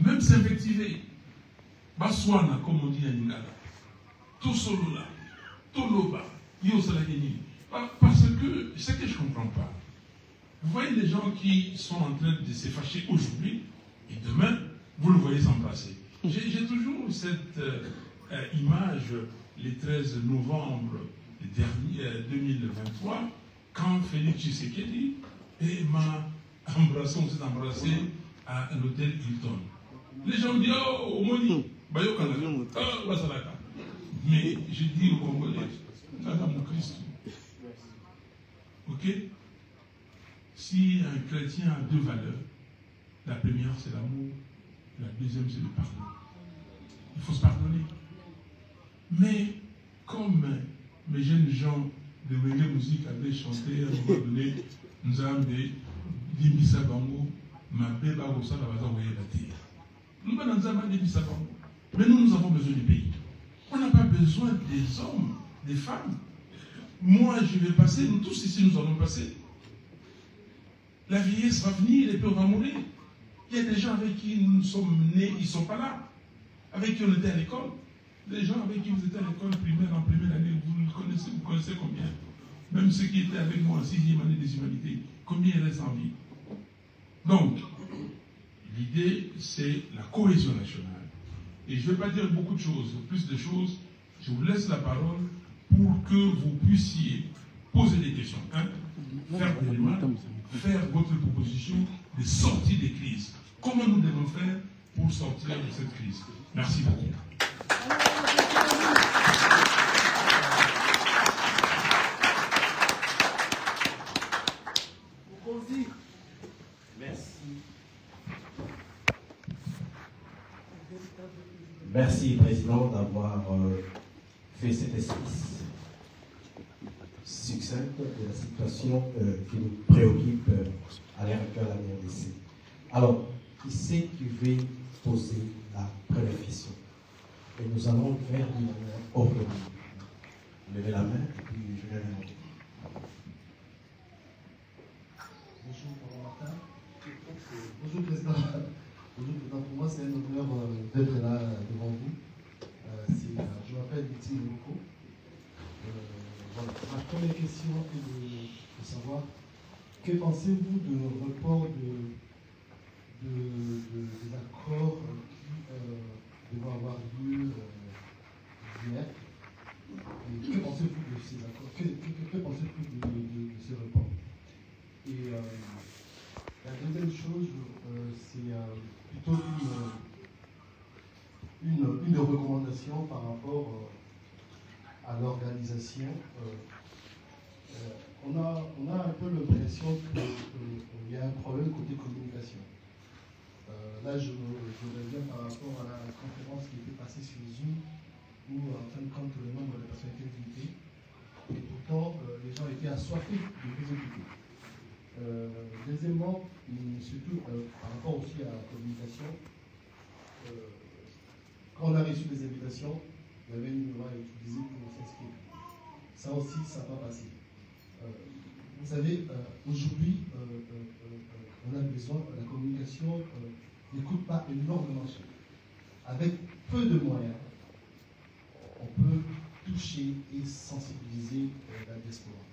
même s'invectiver, Baswana, comme on dit à Ningala, tout solo là, tout loba, parce que ce que je ne comprends pas, vous voyez les gens qui sont en train de se fâcher aujourd'hui, et demain, vous le voyez s'embrasser. J'ai toujours cette image, le 13 novembre dernier, 2023, quand Félix Tshisekedi m'a embrassé, on s'est embrassé à l'hôtel Hilton. Les gens disent, oh, Moni, Bayo Kanaka, oh, Basalaka. Mais je dis aux Congolais, Nana mon Christ. Ok? Si un chrétien a deux valeurs, la première c'est l'amour, la deuxième c'est le pardon. Il faut se pardonner. Mais comme mes jeunes gens de Wenge Musique avaient chanté à un moment donné, nous avons dit Dimisa Bango, ma bébé a aussi la base de la terre. Nous avons dit Dimisa Bango. Mais nous avons besoin du pays. On n'a pas besoin des hommes, des femmes. Moi, je vais passer, nous tous ici, nous allons passer. La vieillesse va venir et puis on va mourir. Il y a des gens avec qui nous sommes nés, ils ne sont pas là. Avec qui on était à l'école. Les gens avec qui vous étiez à l'école primaire, en première année, vous connaissez combien? Même ceux qui étaient avec moi en 6e année des humanités, combien ils restent en vie? Donc, l'idée, c'est la cohésion nationale. Et je ne vais pas dire beaucoup de choses, plus de choses. Je vous laisse la parole pour que vous puissiez poser des questions. Faire des remarques, faire votre proposition de sortie des crises. Comment nous devons faire pour sortir de cette crise? Merci beaucoup. Merci, Président, d'avoir fait cet exercice succinct de la situation qui nous préoccupe à l'heure actuelle à la RDC. Alors, qui c'est qui veut poser la première question? Et nous allons faire d'une manière ordonnée. Levez la main et puis je vais répondre. Bonjour, Martin. Bonjour, Président. Bonjour, Président. Pour moi, c'est un honneur d'être là devant vous. Je m'appelle Lutti Loko. Voilà. Ma première question est de savoir que pensez-vous du report des accords qui devaient avoir lieu hier? Et que pensez-vous de ces accords? Que pensez-vous de ce report? Et la deuxième chose, c'est plutôt une recommandation par rapport à l'organisation. On a un peu l'impression qu'il y a un problème côté communication. Là, je reviens par rapport à la conférence qui était passée sur Zoom, où, en fin de compte, le nombre de personnes était limité. Et pourtant, les gens étaient assoiffés de vous écouter. Deuxièmement, surtout par rapport aussi à la communication, quand on a reçu des invitations, il y avait une loi utilisée pour s'inscrire. Ça aussi, ça n'a pas passé. Vous savez, aujourd'hui, on a besoin, la communication ne coûte pas énormément cher. Avec peu de moyens, on peut toucher et sensibiliser la diaspora.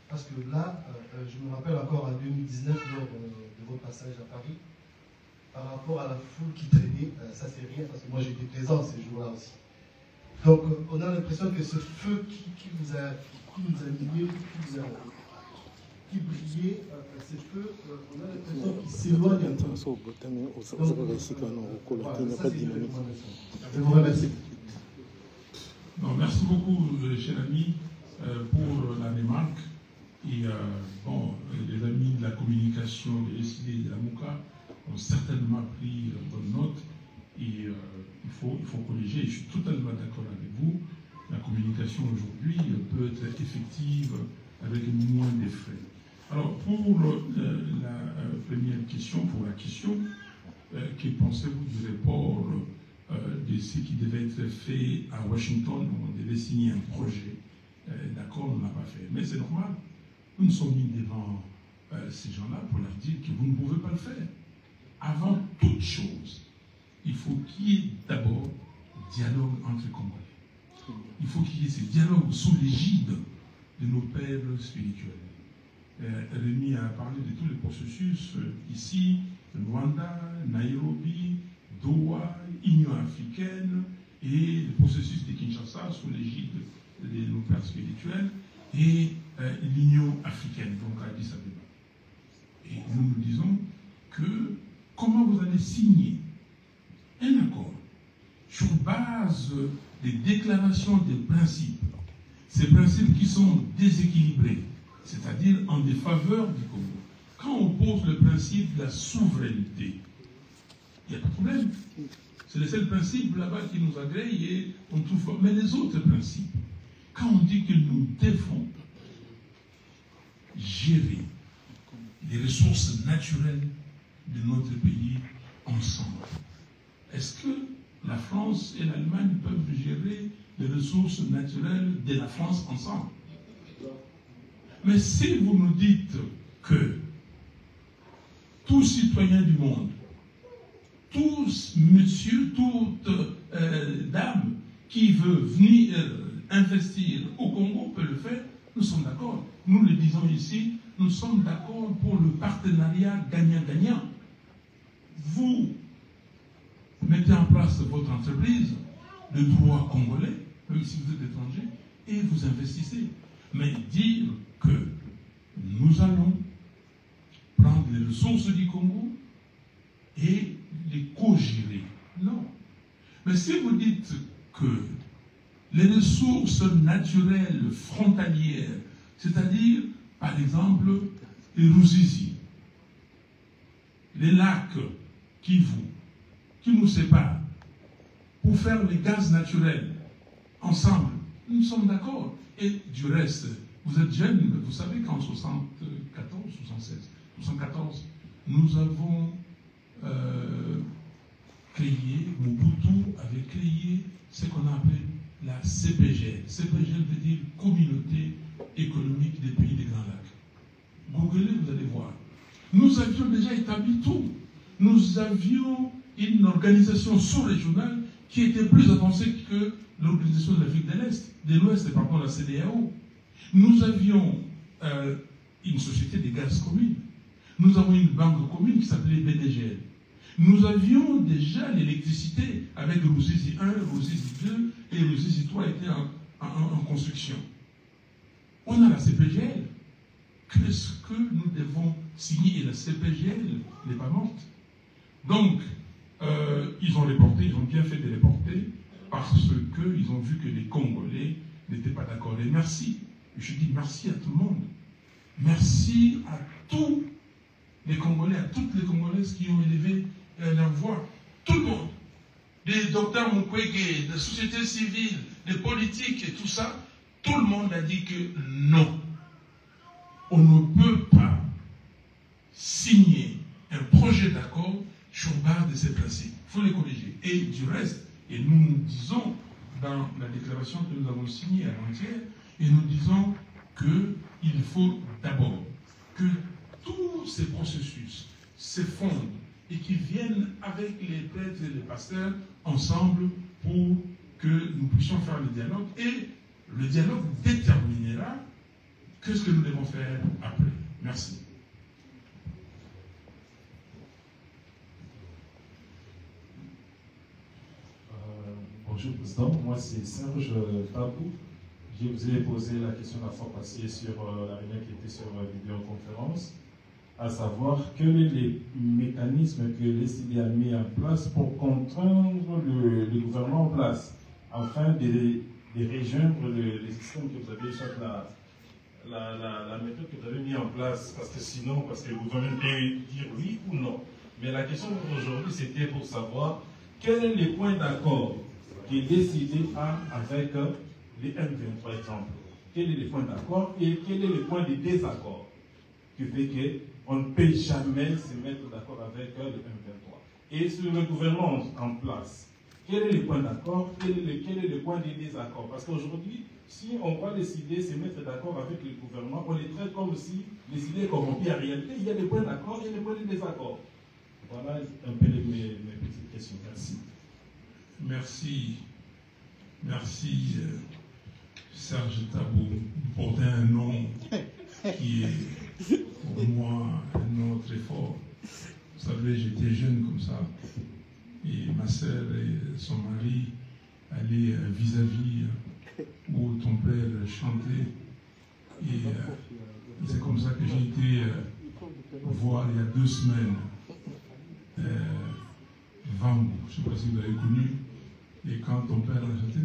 Parce que là, je me rappelle encore en 2019, lors de votre passage à Paris, par rapport à la foule qui traînait, ça c'est rien, parce que moi j'étais présent ces jours-là aussi. Donc on a l'impression que ce feu qui nous a mis, qui brillait, ce feu, on a l'impression qu'il s'éloigne un peu. Donc, voilà, ça c'est une recommandation. Je vous remercie. Non, merci beaucoup, cher ami, pour la remarque. Et ont certainement pris bonne note et il faut corriger. Je suis totalement d'accord avec vous. La communication aujourd'hui peut être effective avec moins d'effets. Alors, pour la première question, que pensez-vous du report de ce qui devait être fait à Washington? On devait signer un projet. D'accord, on ne l'a pas fait. Mais c'est normal. Nous nous sommes mis devant ces gens-là pour leur dire que vous ne pouvez pas le faire. Avant toute chose, il faut qu'il y ait d'abord dialogue entre Congolais. Il faut qu'il y ait ce dialogue sous l'égide de nos pères spirituels. Rémi a parlé de tous les processus ici, Rwanda, Nairobi, Doha, Union africaine et le processus de Kinshasa sous l'égide de nos pères spirituels et l'Union africaine, donc à Addis Abeba. Et nous nous disons que comment vous allez signer un accord sur base des déclarations des principes, ces principes qui sont déséquilibrés, c'est-à-dire en défaveur du Congo. Quand on pose le principe de la souveraineté, il n'y a pas de problème. C'est le seul principe là-bas qui nous agrée et on trouve. Mais les autres principes, quand on dit que nous devons gérer les ressources naturelles de notre pays ensemble, est-ce que la France et l'Allemagne peuvent gérer les ressources naturelles de la France ensemble? Mais si vous nous dites que tout citoyen du monde, tous monsieur, toute dame qui veut venir investir au Congo peut le faire, nous sommes d'accord. Nous le disons ici, nous sommes d'accord pour le partenariat gagnant-gagnant. Vous mettez en place votre entreprise de droit congolais, même si vous êtes étranger, et vous investissez. Mais dire que nous allons prendre les ressources du Congo et les co-gérer, non. Mais si vous dites que les ressources naturelles frontalières, c'est-à-dire, par exemple, les Ruzizi, les lacs qui nous séparent, pour faire les gaz naturels ensemble, nous sommes d'accord. Et du reste, vous êtes jeunes, vous savez qu'en 74, nous avons créé, Mobutu avait créé ce qu'on appelle la CPGL. CPGL veut dire Communauté économique des pays des Grands Lacs. Googlez, vous allez voir. Nous avions déjà établi tout. Nous avions une organisation sous-régionale qui était plus avancée que l'organisation de l'Afrique de l'Ouest, la CEDEAO. Nous avions une société de gaz commune. Nous avons une banque commune qui s'appelait BDGL. Nous avions déjà l'électricité avec Ruzizi 1, Ruzizi 2 et Ruzizi 3 étaient en construction. On a la CPGL. Qu'est-ce que nous devons signer? Et la CPGL n'est pas morte. Donc, ils ont reporté, ils ont bien fait de reporter parce qu'ils ont vu que les Congolais n'étaient pas d'accord. Et merci. Je dis merci à tout le monde. Merci à tous les Congolais, à toutes les Congolaises qui ont élevé leur voix. Tout le monde. Des docteurs Mukwege, des sociétés civiles, des politiques et tout ça. Tout le monde a dit que non. On ne peut pas signer un projet d'accord sur base de ces principes. Il faut les corriger. Et du reste, et nous disons dans la déclaration que nous avons signée avant-hier, et nous disons qu'il faut d'abord que tous ces processus se fondent et qu'ils viennent avec les prêtres et les pasteurs ensemble pour que nous puissions faire le dialogue. Et le dialogue déterminera ce que nous devons faire après. Merci. Bonjour Président, moi c'est Serge Tabou. Je vous ai posé la question la fois passée sur la réunion qui était sur vidéoconférence, à savoir quels sont les mécanismes que l'ECD a mis en place pour contraindre le gouvernement en place, afin de rejoindre les systèmes que vous avez, soit la méthode que vous avez mis en place, parce que sinon, parce que le gouvernement peut dire oui ou non. Mais la question pour aujourd'hui, c'était pour savoir quel est le point d'accord qui est décidé avec les M20, par exemple. Quel est le point d'accord et quel est le point de désaccord qui fait qu'on ne peut jamais se mettre d'accord avec le M23. Et sur le gouvernement en place, quel est le point d'accord, quel est le point de désaccord? Parce qu'aujourd'hui, si on va décider de se mettre d'accord avec le gouvernement, on les traite comme si décider corrompu. En réalité, il y a des points d'accord et des points de désaccord. Voilà un peu mes petites questions. Merci. Merci. Merci, Serge Tabou, pour un nom qui est pour moi un nom très fort. Vous savez, j'étais jeune comme ça, et ma sœur et son mari allaient vis-à-vis où ton père chantait, et c'est comme ça que j'ai été voir il y a 2 semaines Vambo, je ne sais pas si vous avez connu. Et quand ton père a chanté,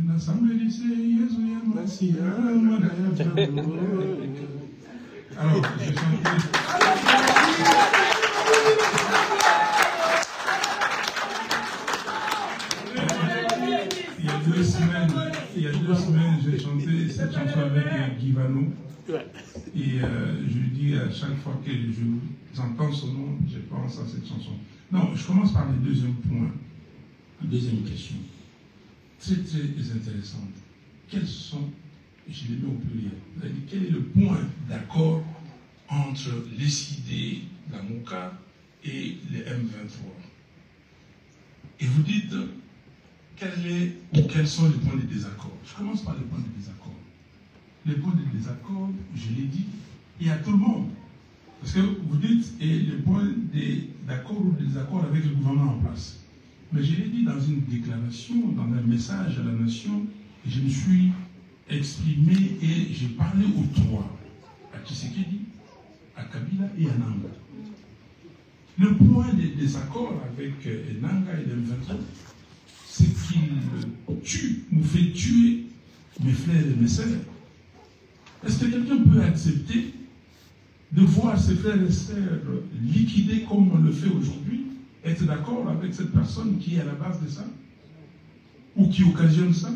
alors j'ai chanté. Il y a 2 semaines, j'ai chanté cette chanson avec Guy Vano. Et je lui dis à chaque fois que j'entends son nom, je pense à cette chanson. Non, je commence par le deuxième point, la deuxième question. Très intéressante. Quels sont, je les mets au pluriel, quel est le point d'accord entre les CID, la MOCA et les M23? Et vous dites quels sont les points de désaccord. Je commence par les points de désaccord. Les points de désaccord, je l'ai dit, il y a tout le monde. Parce que vous dites, et les points d'accord ou de désaccord avec le gouvernement en place. Mais je l'ai dit dans une déclaration, dans un message à la nation, et je me suis exprimé et j'ai parlé aux 3, à Tshisekedi, à Kabila et à Nanga. Le point de désaccord avec Nanga et M23, c'est qu'il nous fait tuer mes frères et mes sœurs. Est-ce que quelqu'un peut accepter de voir ses frères et sœurs liquidés comme on le fait aujourd'hui, être d'accord avec cette personne qui est à la base de ça? Ou qui occasionne ça?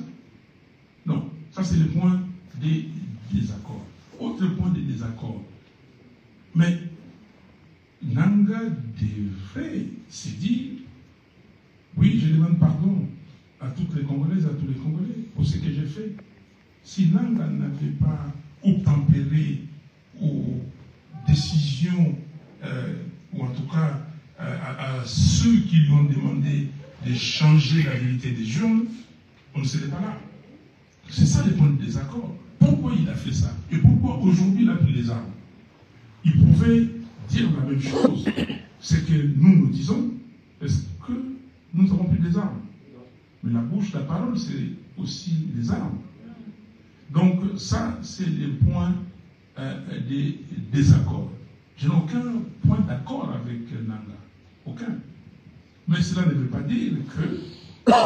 Non, ça c'est le point des désaccords. Autre point des désaccords. Mais Nanga devrait se dire, oui, je demande pardon à toutes les Congolaises, à tous les Congolais pour ce que j'ai fait. Si Nanga n'avait pas obtempéré aux décisions, ou en tout cas à ceux qui lui ont demandé de changer la vérité des jeunes, on ne serait pas là. C'est ça le point de désaccord. Pourquoi il a fait ça? Et pourquoi aujourd'hui il a pris les armes? Il pouvait dire la même chose. C'est que nous disons, est-ce que nous avons pris des armes? Mais la bouche, la parole, c'est aussi les armes. Donc ça, c'est le point des désaccords. Je n'ai aucun point d'accord avec Nanga. Aucun. Mais cela ne veut pas dire que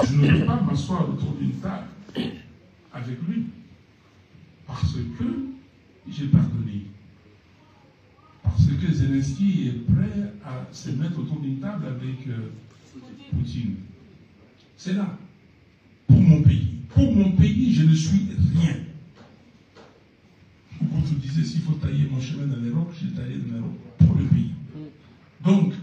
je ne veux pas m'asseoir autour d'une table avec lui. Parce que j'ai pardonné. Parce que Zelensky est prêt à se mettre autour d'une table avec Poutine. C'est là. Pour mon pays. Pour mon pays, je ne suis rien. Quand tu disais, s'il faut tailler mon chemin dans les rocs, j'ai taillé dans les rocs pour le pays. Donc,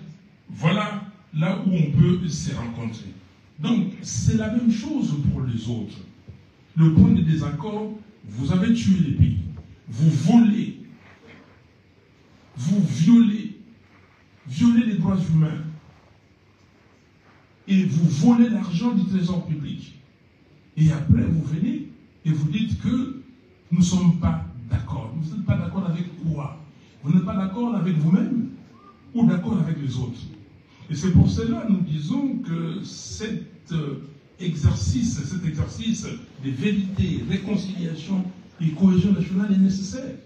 voilà là où on peut se rencontrer. Donc, c'est la même chose pour les autres. Le point de désaccord, vous avez tué les pays. Vous volez. Vous violez les droits humains. Et vous volez l'argent du trésor public. Et après, vous venez et vous dites que nous ne sommes pas d'accord. Vous n'êtes pas d'accord avec quoi? Vous n'êtes pas d'accord avec vous-même ou d'accord avec les autres? Et c'est pour cela que nous disons que cet exercice de vérité, réconciliation et cohésion nationale est nécessaire.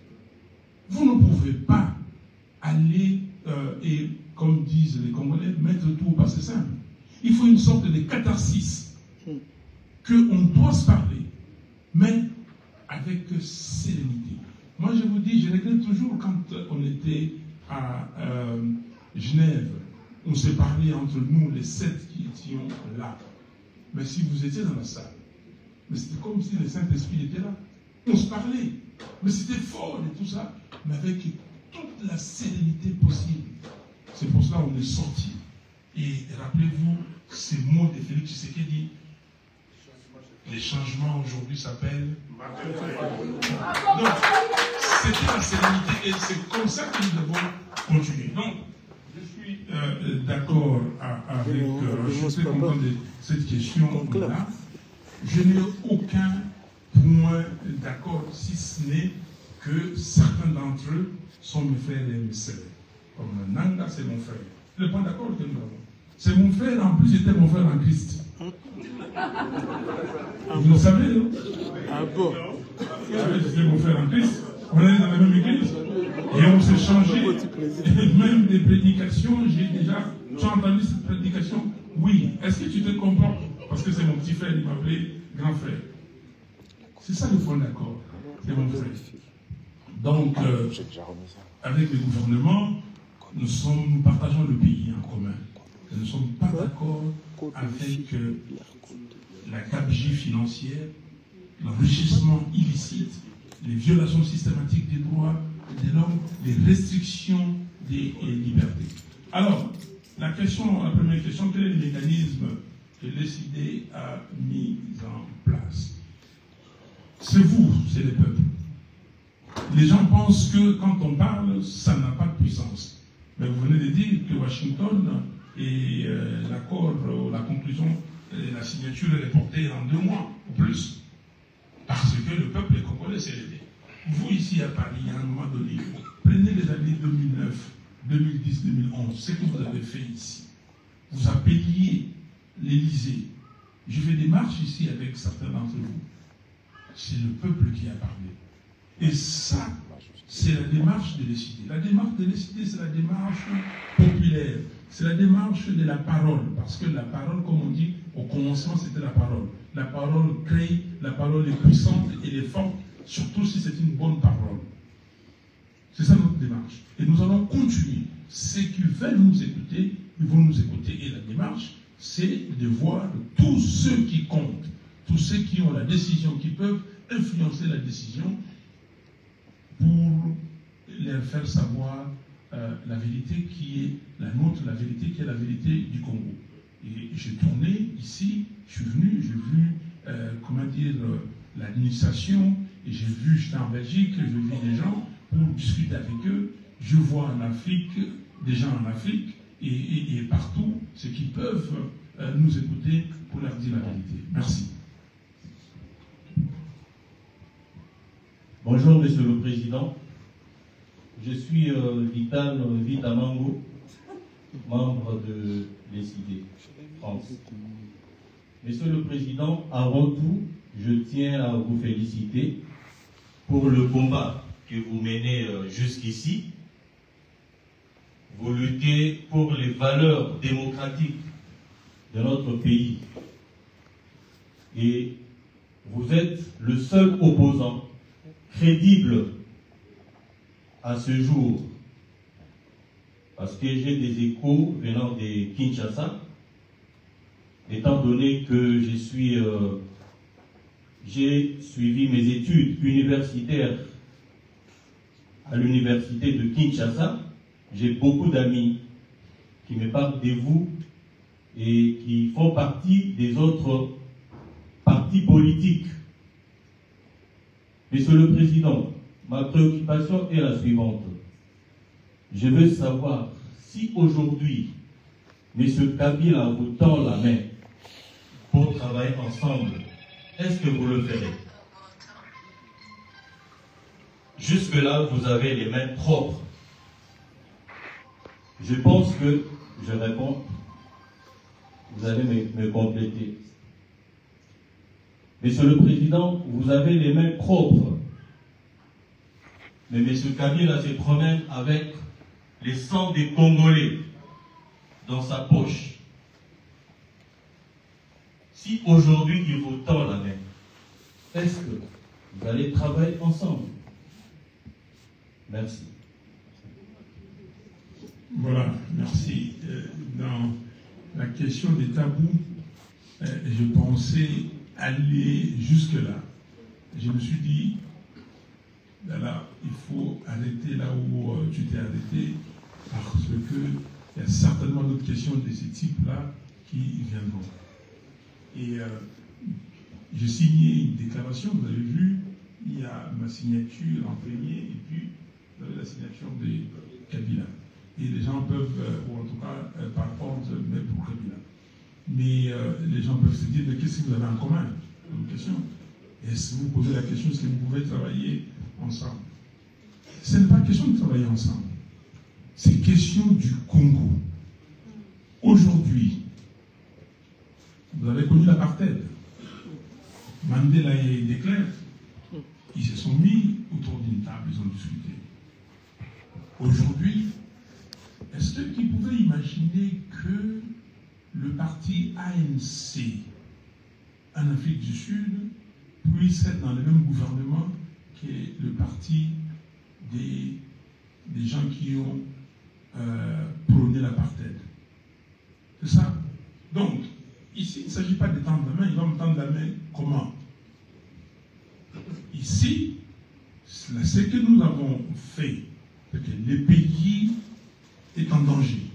Vous ne pouvez pas aller et, comme disent les Congolais, mettre tout au passé simple. Il faut une sorte de catharsis, qu'on doit se parler, mais avec sérénité. Moi, je vous dis, je regrette toujours quand on était à Genève, on s'est parlé entre nous, les 7 qui étions là. Mais si vous étiez dans la salle, mais c'était comme si le Saint-Esprit était là. On se parlait, mais c'était fort et tout ça, mais avec toute la sérénité possible. C'est pour cela qu'on est sorti. Et rappelez-vous ces mots de Félix Tshisekedi. Les changements aujourd'hui s'appellent. Donc, c'était la sérénité et c'est comme ça que nous devons continuer. Donc, je suis d'accord avec. Je suis content de cette question-là. Je n'ai aucun point d'accord, si ce n'est que certains d'entre eux sont mes frères et mes sœurs. Comme Nanga, c'est mon frère. Le point d'accord que nous avons. C'est mon frère, en plus, j'étais mon frère en Christ. Vous le savez, non? Ah bon? J'étais mon frère en Christ. On est dans la même église. Et on s'est changé. Et même des prédications, j'ai entendu cette prédication. Oui. Est-ce que tu te comportes? Parce que c'est mon petit frère, il m'appelait grand frère. C'est ça le point d'accord. C'est mon frère. Donc, avec le gouvernement, nous partageons le pays en commun. Et nous ne sommes pas d'accord avec la gabegie financière, l'enrichissement illicite, les violations systématiques des droits de l'homme, les restrictions des libertés. Alors, la première question, quel est le mécanisme que l'ECD a mis en place? C'est vous, c'est le peuple. Les gens pensent que quand on parle, ça n'a pas de puissance. Mais vous venez de dire que Washington et l'accord, la conclusion, la signature est reportée en 2 mois ou plus. Parce que le peuple congolais s'est levé. Vous, ici à Paris, à un moment donné, prenez les années 2009, 2010, 2011, ce que vous avez fait ici. Vous appeliez l'Élysée. Je fais des marches ici avec certains d'entre vous. C'est le peuple qui a parlé. Et ça, c'est la démarche de l'ECD. La démarche de l'ECD, c'est la démarche populaire. C'est la démarche de la parole. Parce que la parole, comme on dit, au commencement, c'était la parole. La parole crée, la parole est puissante et elle est forte, surtout si c'est une bonne parole. C'est ça notre démarche. Et nous allons continuer. Ceux qui veulent nous écouter, ils vont nous écouter. Et la démarche, c'est de voir tous ceux qui comptent, tous ceux qui ont la décision, qui peuvent influencer la décision, pour leur faire savoir la vérité qui est la nôtre, la vérité qui est la vérité du Congo. Et j'ai tourné ici, je suis venu, j'ai vu, comment dire, l'administration, et j'étais en Belgique, je vis des gens pour discuter avec eux. Je vois en Afrique, des gens en Afrique, et partout, ceux qui peuvent nous écouter pour leur dire la vérité. Merci. Bonjour, Monsieur le Président. Je suis Vital Vitamango, membre de l'ECD France. Monsieur le Président, avant tout, je tiens à vous féliciter pour le combat que vous menez jusqu'ici. Vous luttez pour les valeurs démocratiques de notre pays. Et vous êtes le seul opposant crédible à ce jour, parce que j'ai des échos venant de Kinshasa, étant donné que j'ai suivi mes études universitaires à l'université de Kinshasa. J'ai beaucoup d'amis qui me parlent de vous et qui font partie des autres partis politiques. Monsieur le Président, ma préoccupation est la suivante. Je veux savoir si aujourd'hui, M. Kabila vous tend la main pour travailler ensemble, est-ce que vous le ferez? Jusque-là, vous avez les mains propres. Je pense que, je réponds, vous allez me compléter. Monsieur le Président, vous avez les mains propres. Mais M. Kabila se promène avec les sangs des Congolais dans sa poche. Si aujourd'hui il vous tend la main, est-ce que vous allez travailler ensemble? Merci. Voilà, merci. Dans la question des tabous, je pensais aller jusque-là. Je me suis dit, là, il faut arrêter là où tu t'es arrêté, parce qu'il y a certainement d'autres questions de ce type-là qui viendront. Et j'ai signé une déclaration, vous avez vu, il y a ma signature en premier, et puis vous avez la signature de Kabila. Et les gens peuvent, ou en tout cas par ordre, mais pour Kabila. Mais les gens peuvent se dire, mais qu'est-ce que vous avez en commun? Une question. Est-ce que vous posez la question, est-ce que vous pouvez travailler ensemble? Ce n'est pas question de travailler ensemble. C'est question du Congo. Aujourd'hui, vous avez connu l'apartheid. Mandela et De Klerk, ils se sont mis autour d'une table, ils ont discuté. Aujourd'hui, est-ce qu'ils pouvaient imaginer que le parti ANC en Afrique du Sud puisse être dans le même gouvernement que le parti des gens qui ont prôné l'apartheid? C'est ça. Donc, ici, il ne s'agit pas de tendre la main. Il va me tendre la main comment? Ici, ce que nous avons fait, c'est que le pays est en danger.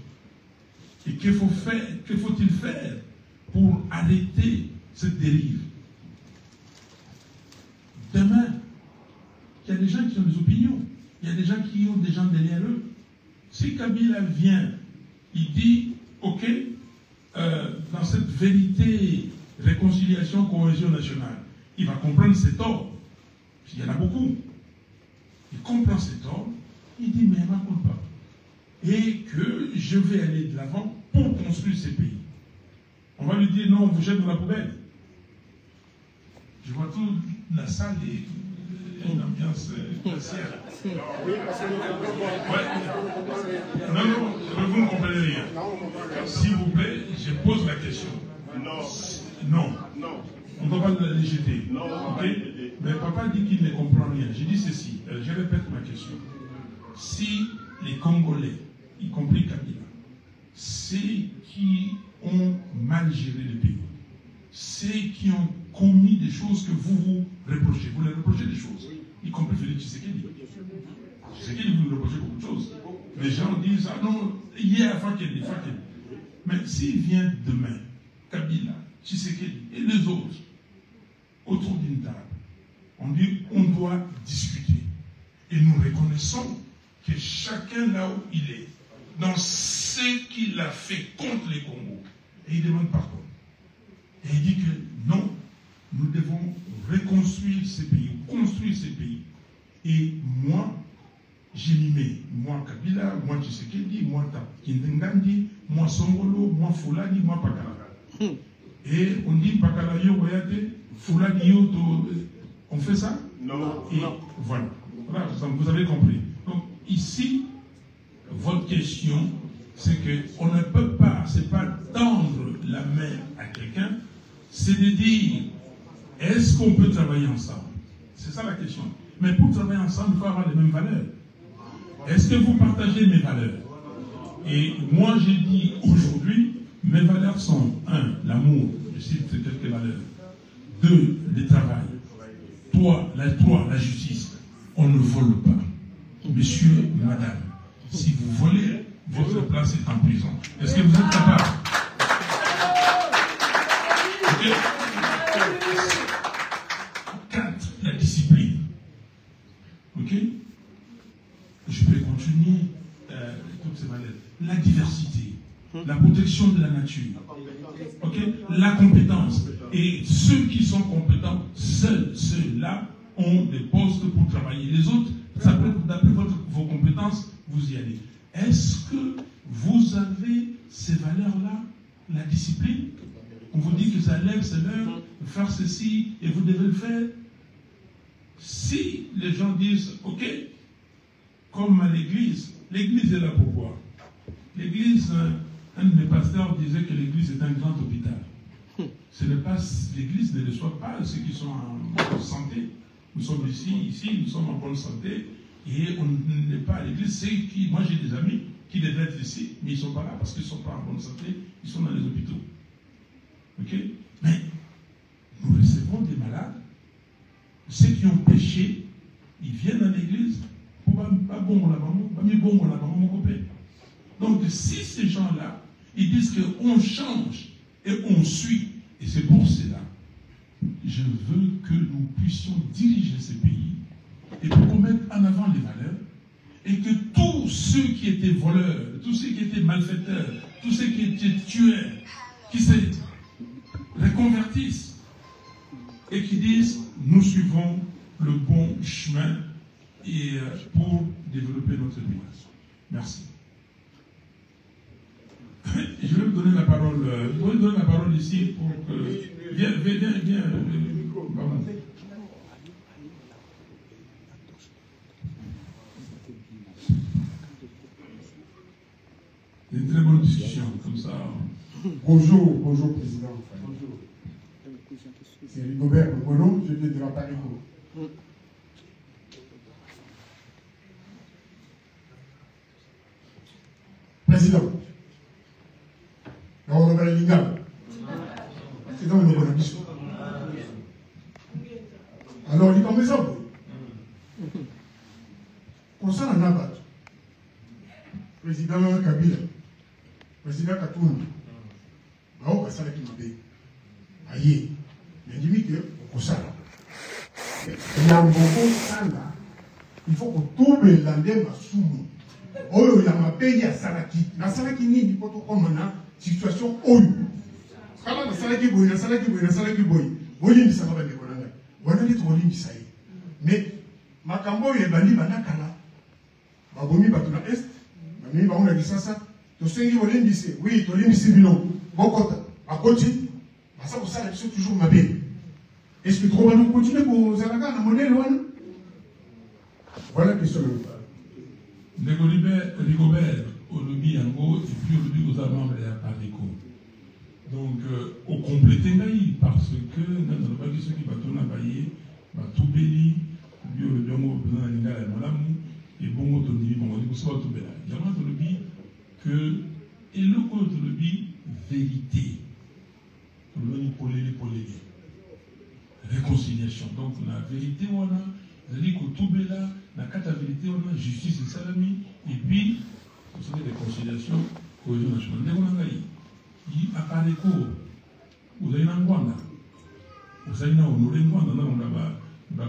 Et que faut-il faire pour arrêter cette dérive? Demain, il y a des gens qui ont des opinions. Il y a des gens qui ont des gens derrière eux. Si Kabila vient, il dit, ok, dans cette vérité, réconciliation, cohésion nationale, il va comprendre ses torts. Il y en a beaucoup. Il comprend ses torts. Il dit, mais il ne raconte pas. Et que je vais aller de l'avant pour construire ces pays. On va lui dire, non, on vous jette dans la poubelle. Je vois toute la salle et une ambiance glaciaire. Ouais. Non, vous ne comprenez rien. S'il vous plaît, je pose la question. Non. On ne doit pas les jeter. Okay? Mais papa dit qu'il ne comprend rien. Je dis ceci, je répète ma question. Si les Congolais, y compris Kabila, ceux qui ont mal géré le pays, ceux qui ont commis des choses que vous reprochez, vous leur reprochez des choses, y compris Félix Tshisekedi. Tshisekedi, vous lui reprochez beaucoup de choses. Les gens disent, ah non, hier, Fakeli. Mais s'il vient demain, Kabila, Tshisekedi et les autres, autour d'une table, on dit, on doit discuter. Et nous reconnaissons que chacun là où il est, dans ce qu'il a fait contre les Congos, et il demande pardon. Et il dit que non, nous devons reconstruire ces pays, construire ces pays. Et moi, je m'y mets. Moi, Kabila, moi, Tshisekedi, moi, Kindengandi, moi, Songolo, moi, Fulani, moi, Pakala. Et on dit Pakala yo, voyez, Fulani yo, on fait ça? Non. Et voilà. Voilà, vous avez compris. Donc, ici, votre question, c'est qu'on ne peut pas, c'est pas tendre la main à quelqu'un, c'est de dire, est-ce qu'on peut travailler ensemble? C'est ça la question. Mais pour travailler ensemble, il faut avoir les mêmes valeurs. Est-ce que vous partagez mes valeurs? Et moi, j'ai dit aujourd'hui, mes valeurs sont 1, l'amour, je cite quelques valeurs. 2, le travail. 3, la justice. On ne vole pas. Monsieur, madame, si vous volez, votre place est en prison. Est-ce que vous êtes capable? Okay. 4, la discipline. Ok? Je peux continuer toutes ces valeurs. La diversité, la protection de la nature, ok? La compétence. Et ceux qui sont compétents, ceux-là ont des postes pour travailler. Les autres, d'après vos compétences, vous y allez. Est-ce que vous avez ces valeurs-là? La discipline? On vous dit que ça lève, c'est l'heure de faire ceci et vous devez le faire. Si les gens disent, ok, comme à l'église est là pour quoi? L'église, un de mes pasteurs disait que l'église est un grand hôpital. L'église ne reçoit pas ceux qui sont en bonne santé. Nous sommes ici, nous sommes en bonne santé. Et on n'est pas à l'église. C'est qui, moi j'ai des amis qui devraient être ici, mais ils ne sont pas là parce qu'ils ne sont pas en bonne santé, ils sont dans les hôpitaux. Ok? Mais nous recevons des malades, ceux qui ont péché, ils viennent à l'église pour pas bon la maman, pas mieux bon la maman, mon copain. Donc si ces gens-là, ils disent qu'on change et on suit, et c'est pour cela, je veux que nous puissions diriger ce pays et pour mettre en avant les valeurs et que tous ceux qui étaient voleurs, tous ceux qui étaient malfaiteurs, tous ceux qui étaient tueurs, qui se reconvertissent et qui disent nous suivons le bon chemin et pour développer notre pays. Merci. Je vais vous donner la parole. Je vais vous donner la parole ici pour que. Viens. C'est une très bonne discussion, comme ça. Bonjour Président. Bonjour. C'est Rigobert Mokolo, je viens de la Parico. Président, c'est dans le mission. Alors, il est comme ça. Concernant Nabat, président Kabila, président Katoun, on va s'arrêter le pays. Aïe, il dit que on s'arrête. Il faut qu'on tombe l'andem à Soumou. Oh, il y a ma pays à Salaki. La Salaki n'est pas tout comme une situation oyu. Quand la Salaki boy, la Salaki boy. Boy, ça va être bon. On a dit trop ligne ça. Mais Makambo est bandi banakala. Babomi batuna est. Bami ba on a dit ça. To sengi bolin dise. Oui, to ligne dise bino. Bokota. À côté. Ça pour ça c'est toujours ma belle. Est-ce que trop va nous continuer pour Zalaka na modèle one? Voilà la question. Rigobert, au lobby Yango, et puis au lobby aux membres de la Parico. Donc, au compléter, parce que dans le bagage qui va tourner à Baye, va tout béli, lui au lobby Yango, besoin d'un gars à Malamu, et bon, au lobby, bon, on dit que ça va tout béli. Il y a un lobby que, et le code de lobby, vérité. Le lobby polé. Réconciliation. Donc, la vérité, on a. C'est-à-dire que tout est là, la vérité, on a justice et salami, et puis, vous savez, réconciliation, cohésion nationale. Il apparaît quoi? Vous avez un Rwanda. Vous avez un honoré Rwanda, on a un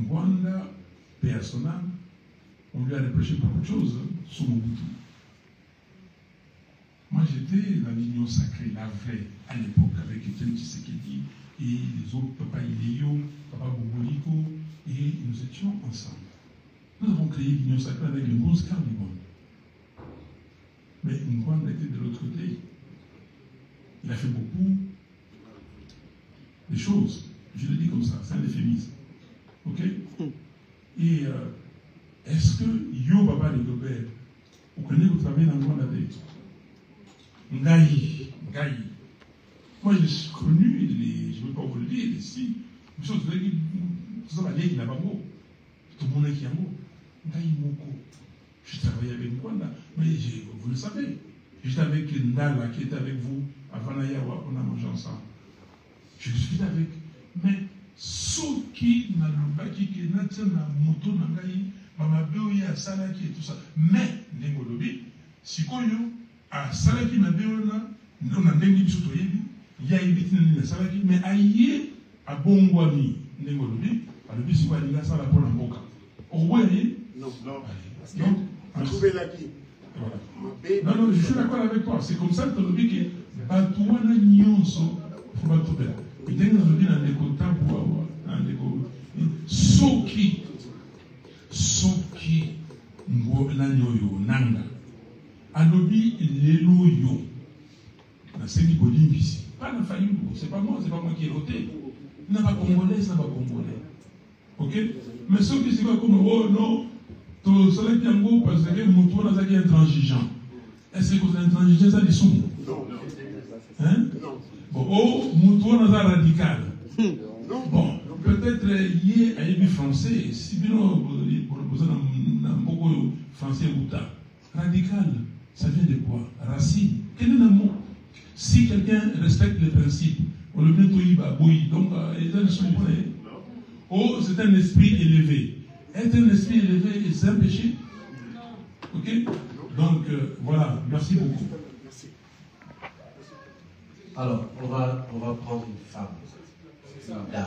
Rwanda, personnel, on lui a reproché beaucoup de choses sur Mobutu. Moi, j'étais dans l'Union sacrée, la vraie, à l'époque, avec Etienne Tshisekedi et les autres, Papa Ileyo, Papa Boboliko, et nous étions ensemble. Nous avons créé l'Union sacrée avec le Mons Carnivore. Mais Ngwanda était de l'autre côté. Il a fait beaucoup de choses. Je le dis comme ça, c'est un euphémisme. Ok? Et est-ce que Yo Baba de Gobert, vous connaissez votre travail dans Ngwanda d'être Ngaï. Moi, j'ai connu les, je ne veux pas vous le dire, ici, tout ça va dire qu'il n'a pas mot. Tout le monde qui a mot. Ngaï Moko. Je travaillais avec Ngwanda, mais vous le savez. J'étais avec Ndala qui était avec vous à Vanayawa, on a mangé ensemble. Je suis avec. Mais ceux qui n'ont pas qui n'ont pas moto Nangaï, Mamabeoui à Salaki et tout ça. Mais, Nengolobi, si Koyo, à Salaki Nabeona, on a dengue sur toi, il y a une bêtise de Salaki, mais aïe, à Bongwani, Nengolobi, à le bis, il y a ça la pour la boca. Au voyez? Non. Donc, vous trouvez là qui? Voilà. Non, je suis d'accord avec toi. C'est comme ça que tu dis que Batouana Nyonso, il faut Batouana. Il y a un écoute pour Soki, Nanyoyo, Nanga. Alobi, Leloyo. C'est du Bodim ici. Pas la famille, c'est pas moi qui ai voté. Il n'a pas congolais, ça n'a pas congolais. Ok? Mais ceux qui sont comme, oh non, tout cela qui est en gros, parce que Moutoua n'a pas intransigeant. Est-ce que vous êtes intransigeant, ça dit son? Non. Hein? Non. Bon, oh, Moutoua n'a pas radical. Non. Bon, peut-être lié à une français, si bien vous avez beaucoup français ou ta. Radical, ça vient de quoi? Racine. Quel est le mot? Si quelqu'un respecte les principes, on le met au Ibaboui, donc oh, c'est un esprit élevé. Être un esprit élevé, c'est un péché. Ok? Donc, voilà, merci beaucoup. Alors, on va prendre une femme. Une dame.